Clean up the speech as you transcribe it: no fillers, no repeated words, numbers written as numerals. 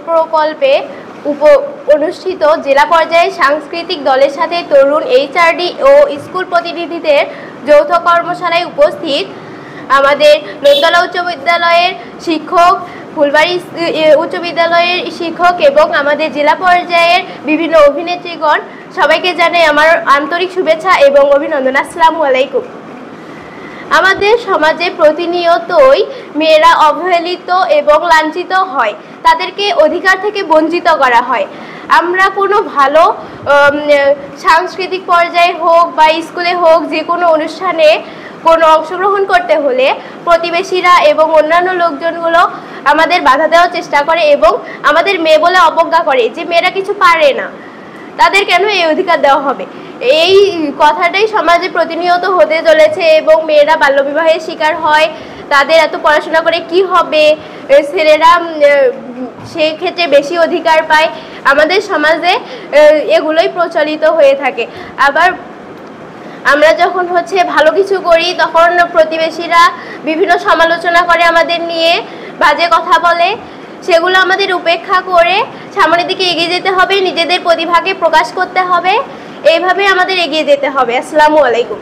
প্রকল্পে অনুষ্ঠিত জেলা পর্যায়ে সাংস্কৃতিক দলের সাথে তরুণ HRD ও স্কুল প্রতিনিধিদের যৌথ কর্মশালায় উপস্থিত আমাদের নন্দলা উচ্চ বিদ্যালয়ের শিক্ষক, ফুলবাড়ী উচ্চ বিদ্যালয়ের শিক্ষক এবং আমাদের জেলা পর্যায়ের বিভিন্ন অভিনেত্রীগণ সবাইকে জানাই আমার আন্তরিক শুভেচ্ছা এবং অভিনন্দন। আসসালামু আলাইকুম। আমাদের সমাজে প্রতিনিয়তই মেয়েরা অবহেলিত এবং লাঞ্ছিত হয়, তাদেরকে অধিকার থেকে বঞ্চিত করা হয়। আমরা কোনো ভালো সাংস্কৃতিক পর্যায়ে হোক বা স্কুলে হোক, যে কোনো অনুষ্ঠানে কোনো অংশগ্রহণ করতে হলে প্রতিবেশীরা এবং অন্যান্য লোকজনগুলো আমাদের বাধা দেওয়ার চেষ্টা করে এবং আমাদের মেয়ে বলে অবজ্ঞা করে যে মেয়েরা কিছু পারে না, তাদের কেন এই অধিকার দেওয়া হবে। এই কথাটাই সমাজে প্রতিনিয়ত হতে চলেছে এবং মেয়েরা বাল্যবিবাহের শিকার হয়। তাদের এত পড়াশোনা করে কি হবে, ছেলেরা সেক্ষেত্রে বেশি অধিকার পায়। আমাদের সমাজে এগুলোই প্রচলিত হয়ে থাকে। আবার আমরা যখন ভালো কিছু করি তখন প্রতিবেশীরা বিভিন্ন সমালোচনা করে, আমাদের নিয়ে বাজে কথা বলে। সেগুলো আমাদের উপেক্ষা করে সামনের দিকে এগিয়ে যেতে হবে, নিজেদের প্রতিভাকে প্রকাশ করতে হবে। এইভাবে আমাদের এগিয়ে যেতে হবে। আসসালামু আলাইকুম।